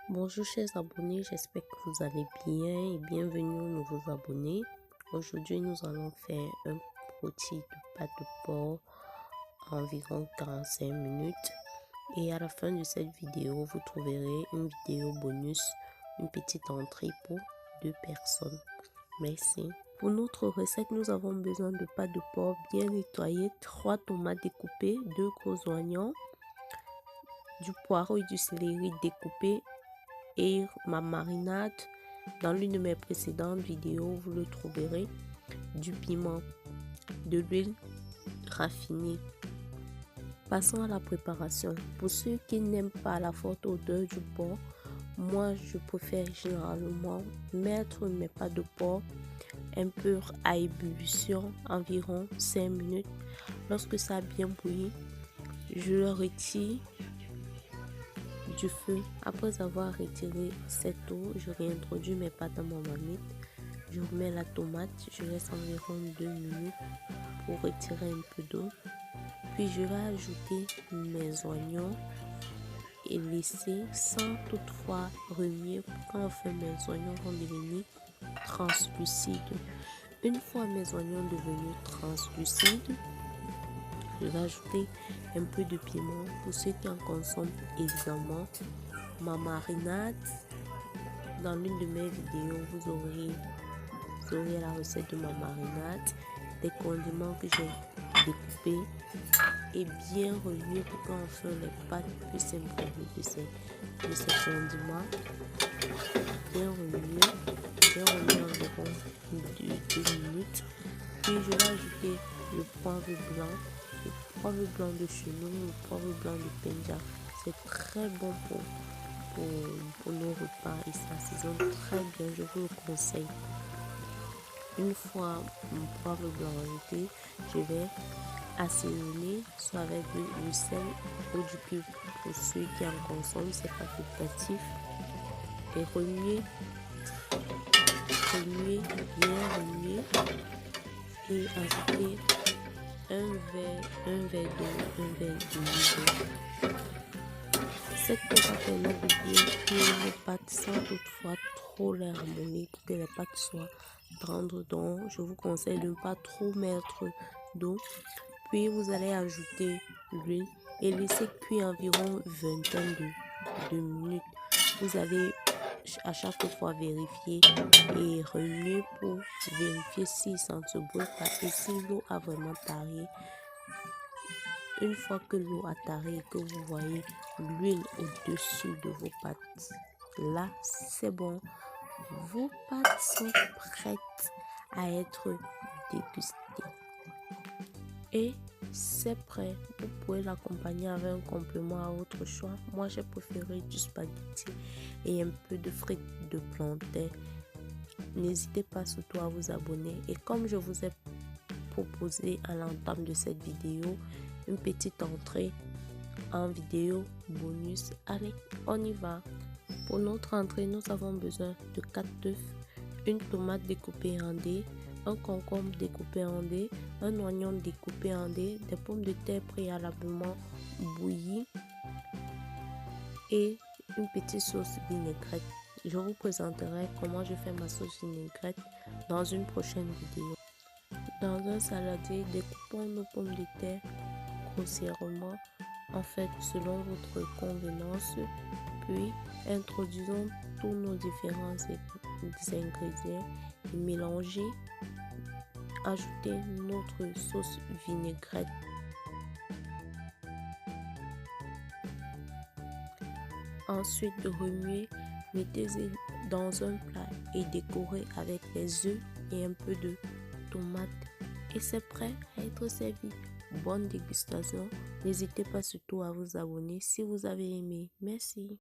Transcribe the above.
Bonjour chers abonnés, j'espère que vous allez bien et bienvenue aux nouveaux abonnés. Aujourd'hui, nous allons faire un rôti de pâte de porc en environ 45 minutes. Et à la fin de cette vidéo, vous trouverez une vidéo bonus, une petite entrée pour 2 personnes. Merci. Pour notre recette, nous avons besoin de pâte de porc bien nettoyée, 3 tomates découpées, 2 gros oignons, du poireau et du céleri découpés et ma marinade. Dans l'une de mes précédentes vidéos, vous le trouverez. Du piment, de l'huile raffinée. Passons à la préparation. Pour ceux qui n'aiment pas la forte odeur du porc, moi je préfère généralement mettre mes pâtes de porc un peu à ébullition, environ 5 minutes. Lorsque ça a bien bouilli, je le retire du feu. Après avoir retiré cette eau, je réintroduis mes pâtes dans mon marmite. Je remets la tomate, je laisse environ 2 minutes pour retirer un peu d'eau. Puis je vais ajouter mes oignons et laisser sans toutefois remuer pour quand enfin mes oignons vont devenir translucides. Une fois mes oignons devenus translucides, je vais ajouter un peu de piment pour ceux qui en consomment évidemment. Ma marinade, dans l'une de mes vidéos, vous aurez la recette de ma marinade, des condiments que j'ai découpés et bien remués pour qu'enfin les pâtes puissent s'imprégner de ces condiments. Bien remués environ 2 minutes. Puis je vais ajouter le poivre blanc de chez nous, le poivre blanc de Penja. C'est très bon pour nos repas et ça assaisonne très bien, je vous le conseille. Une fois mon poivre blanc ajouté, je vais assaisonner soit avec du sel ou du cuivre pour ceux qui en consomment, c'est facultatif. Et remuer, bien remuer et ajouter un verre d'eau. Cette eau va permettre de bien cuire les pâtes sans toutefois trop les ramollir pour que les pâtes soient tendres. Donc, je vous conseille de ne pas trop mettre d'eau. Puis, vous allez ajouter l'huile et laisser cuire environ 20 de minutes. Vous allez à chaque fois vérifier et remuer pour vérifier si ça ne se brûle pas et si l'eau a vraiment taré. Une fois que l'eau a taré et que vous voyez l'huile au-dessus de vos pâtes, là c'est bon. Vos pâtes sont prêtes à être dégustées. Et c'est prêt. Vous pouvez l'accompagner avec un complément à votre choix. Moi, j'ai préféré du spaghetti et un peu de frites de plantain. N'hésitez pas surtout à vous abonner. Et comme je vous ai proposé à l'entame de cette vidéo, une petite entrée en vidéo bonus. Allez, on y va. Pour notre entrée, nous avons besoin de 4 œufs, une tomate découpée en dés, un concombre découpé en dés, un oignon découpé en dés, des pommes de terre préalablement bouillies et une petite sauce vinaigrette. Je vous présenterai comment je fais ma sauce vinaigrette dans une prochaine vidéo. Dans un saladier, découpons nos pommes de terre grossièrement, en fait selon votre convenance, puis introduisons tous nos différents ingrédients et mélangez. Ajoutez notre sauce vinaigrette. Ensuite, remuez, mettez-les dans un plat et décorez avec les œufs et un peu de tomate. Et c'est prêt à être servi. Bonne dégustation. N'hésitez pas surtout à vous abonner si vous avez aimé. Merci.